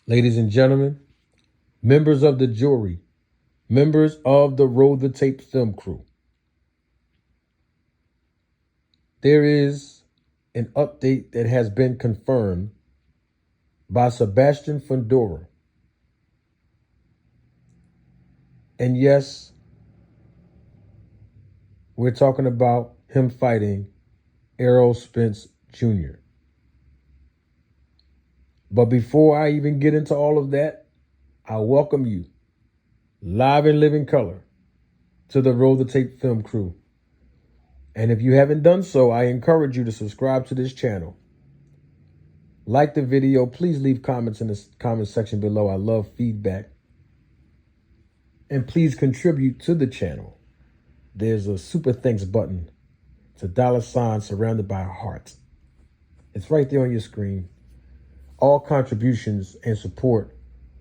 Ladies and gentlemen, members of the jury, members of the Roll the Tape film crew, there is an update that has been confirmed by Sebastian Fundora. And yes, we're talking about him fighting Errol Spence Jr. But before I even get into all of that, I welcome you, live and living color, to the Roll the Tape film crew. And if you haven't done so, I encourage you to subscribe to this channel. Like the video. Please leave comments in the comment section below. I love feedback. And please contribute to the channel. There's a super thanks button. It's a $ surrounded by a heart. It's right there on your screen. All contributions and support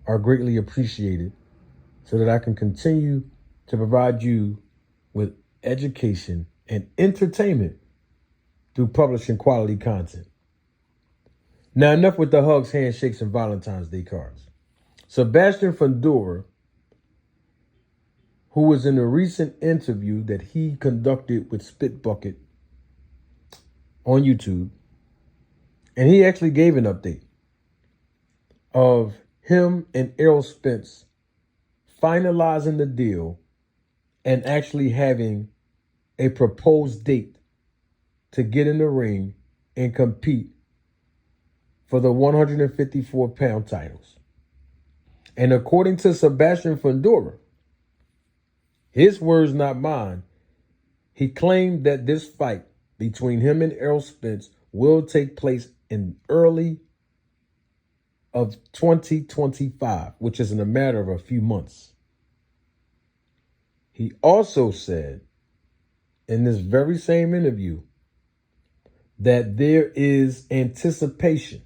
are greatly appreciated so that I can continue to provide you with education and entertainment through publishing quality content. Now, enough with the hugs, handshakes, and Valentine's Day cards. Sebastian Fundora, who was in a recent interview that he conducted with Spit Bucket on YouTube, and he actually gave an update of him and Errol Spence finalizing the deal and actually having a proposed date to get in the ring and compete for the 154-pound titles. And according to Sebastian Fundora, his words, not mine, he claimed that this fight between him and Errol Spence will take place in early of 2025, which is in a matter of a few months. He also said in this very same interview that there is anticipation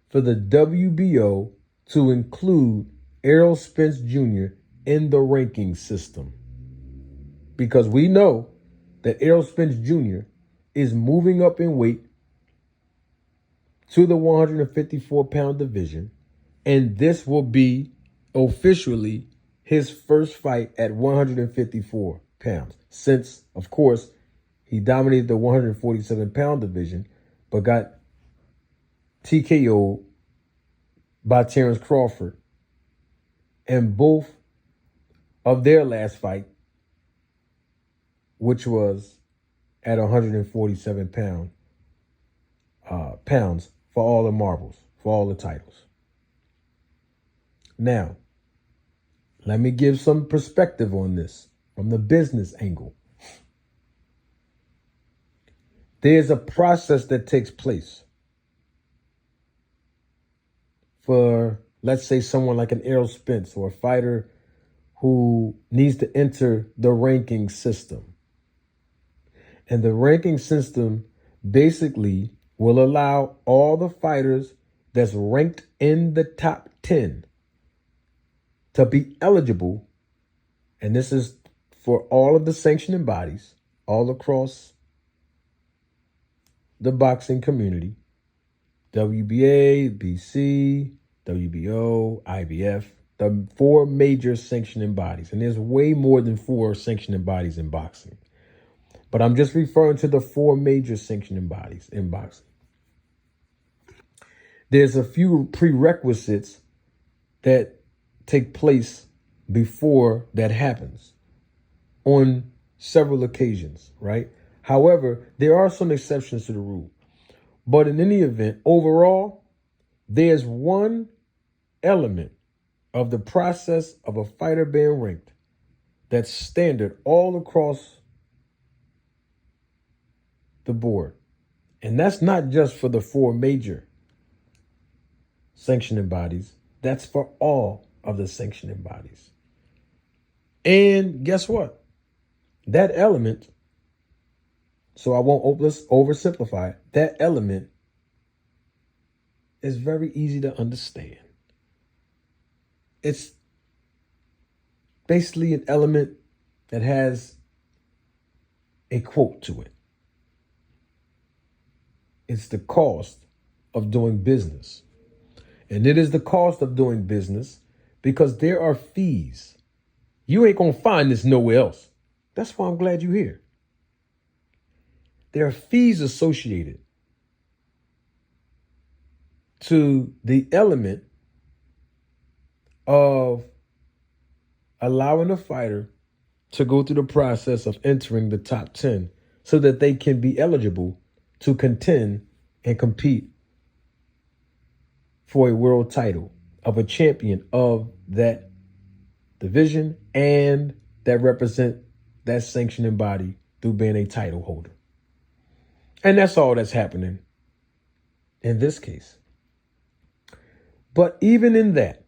for the WBO to include Errol Spence Jr. in the ranking system. Because we know that Errol Spence Jr. is moving up in weight to the 154-pound division, and this will be officially his first fight at 154 pounds. Since, of course, he dominated the 147-pound division, but got TKO'd by Terrence Crawford. And both of their last fight, which was at 147 pounds for all the marbles, for all the titles. Now, let me give some perspective on this from the business angle. There's a process that takes place for, let's say, someone like an Errol Spence or a fighter who needs to enter the ranking system. And the ranking system basically will allow all the fighters that's ranked in the top 10 to be eligible. And this is for all of the sanctioning bodies all across the boxing community: WBA, BC, WBO, IBF, the 4 major sanctioning bodies. And there's way more than 4 sanctioning bodies in boxing. But I'm just referring to the 4 major sanctioning bodies in boxing. There's a few prerequisites that take place before that happens on several occasions, right? However, there are some exceptions to the rule. But in any event, overall, there's one element of the process of a fighter being ranked that's standard all across the board. And that's not just for the 4 major sanctioning bodies. That's for all of the sanctioning bodies. And guess what? That element, so I won't oversimplify it, that element is very easy to understand. It's basically an element that has a quote to it. It's the cost of doing business. And it is the cost of doing business because there are fees. You ain't going to find this nowhere else. That's why I'm glad you're here. There are fees associated to the element of allowing a fighter to go through the process of entering the top 10 so that they can be eligible to contend and compete for a world title of a champion of that division and that represent that sanctioning body through being a title holder. And that's all that's happening in this case. But even in that,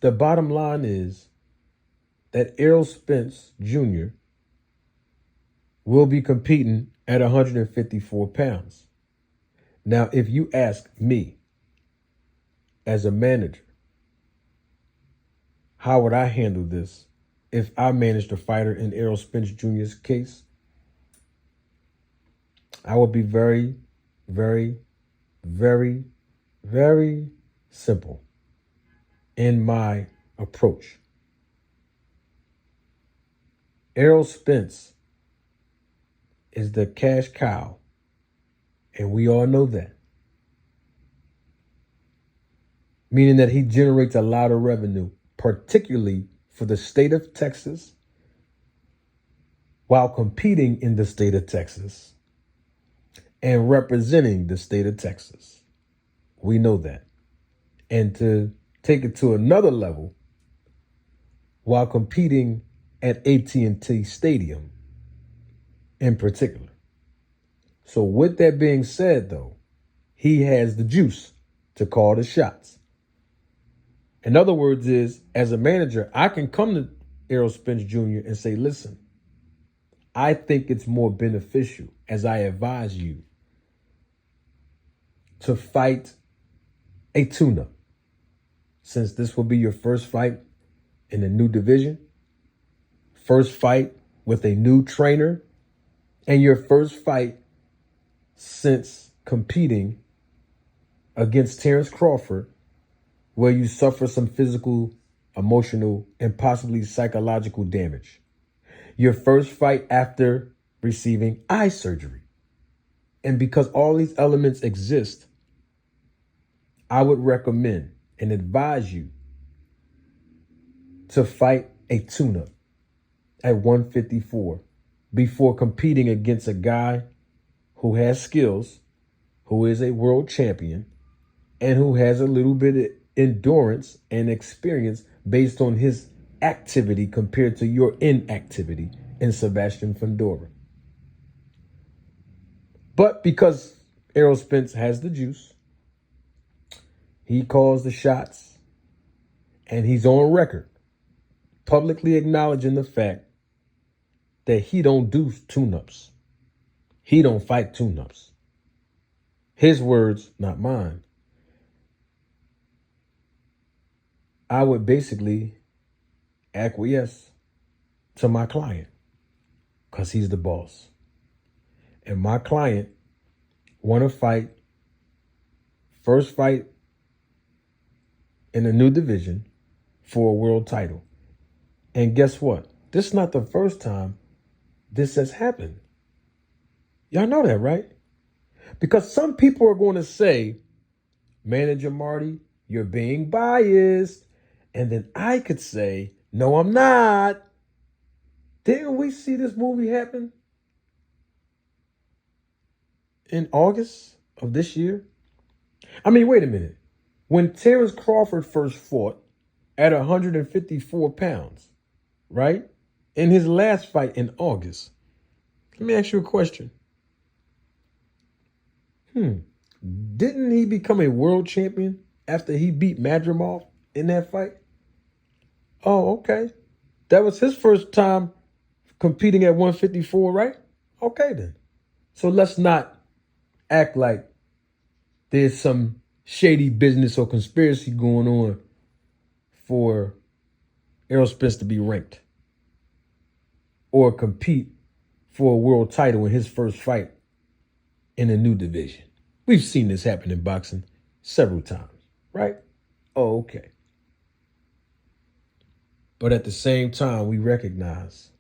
the bottom line is that Errol Spence Jr. will be competing at 154 pounds. Now, if you ask me as a manager, how would I handle this if I managed a fighter in Errol Spence Jr.'s case? I would be very, very, very, very simple in my approach. Errol Spence is the cash cow, and we all know that. Meaning that he generates a lot of revenue, particularly for the state of Texas, while competing in the state of Texas and representing the state of Texas. We know that. And to take it to another level, while competing at AT&T Stadium in particular. So with that being said, though, he has the juice to call the shots. In other words is, as a manager, I can come to Errol Spence Jr. and say, listen, I think it's more beneficial as I advise you to fight a tune-up, since this will be your first fight in a new division, first fight with a new trainer, and your first fight since competing against Terrence Crawford, where you suffer some physical, emotional, and possibly psychological damage. Your first fight after receiving eye surgery. And because all these elements exist, I would recommend and advise you to fight a tune-up at 154 before competing against a guy who has skills, who is a world champion, and who has a little bit of endurance and experience based on his activity compared to your inactivity in Sebastian Fundora. But because Errol Spence has the juice, he calls the shots, and he's on record publicly acknowledging the fact that he don't do tune-ups. He don't fight tune-ups. His words, not mine. I would basically acquiesce to my client because he's the boss. And my client want to fight, first fight in a new division for a world title. And guess what? This is not the first time this has happened. Y'all know that, right? Because some people are going to say, Manager Marty, you're being biased. And then I could say, no, I'm not. Didn't we see this movie happen in August of this year? I mean, wait a minute. When Terrence Crawford first fought at 154 pounds, right? In his last fight in August, let me ask you a question. Didn't he become a world champion after he beat Madrimov in that fight? Oh, okay. That was his first time competing at 154, right? Okay, then. So let's not act like there's some shady business or conspiracy going on for Errol Spence to be ranked or compete for a world title in his first fight in a new division. We've seen this happen in boxing several times, right? Oh, okay. But at the same time, we recognize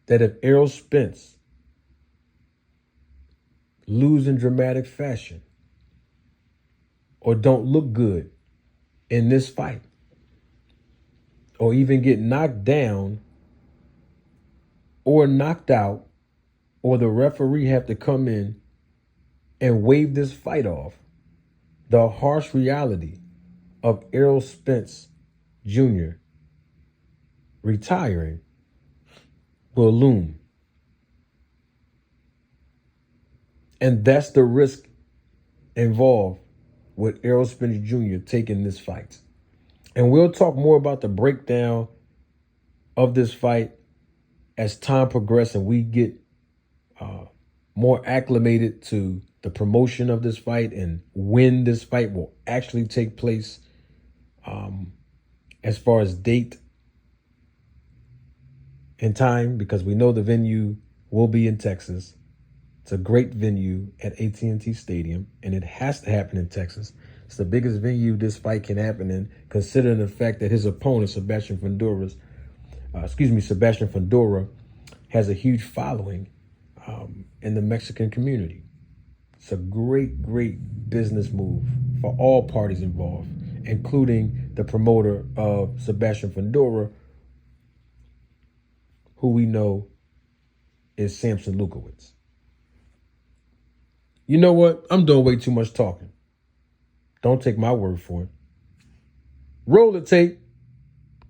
that if Errol Spence lose in dramatic fashion or don't look good in this fight, or even get knocked down or knocked out, or the referee have to come in and wave this fight off, the harsh reality of Errol Spence Jr. retiring will loom. And that's the risk involved with Errol Spence Jr. taking this fight. And we'll talk more about the breakdown of this fight as time progresses and we get more acclimated to the promotion of this fight and when this fight will actually take place, as far as date and time, because we know the venue will be in Texas. It's a great venue at AT&T Stadium, and it has to happen in Texas. It's the biggest venue this fight can happen in, considering the fact that his opponent, Sebastian Fundora, has a huge following in the Mexican community. It's a great, great business move for all parties involved, including the promoter of Sebastian Fundora, who we know is Samson Lukowicz. You know what? I'm doing way too much talking. Don't take my word for it. Roll the tape.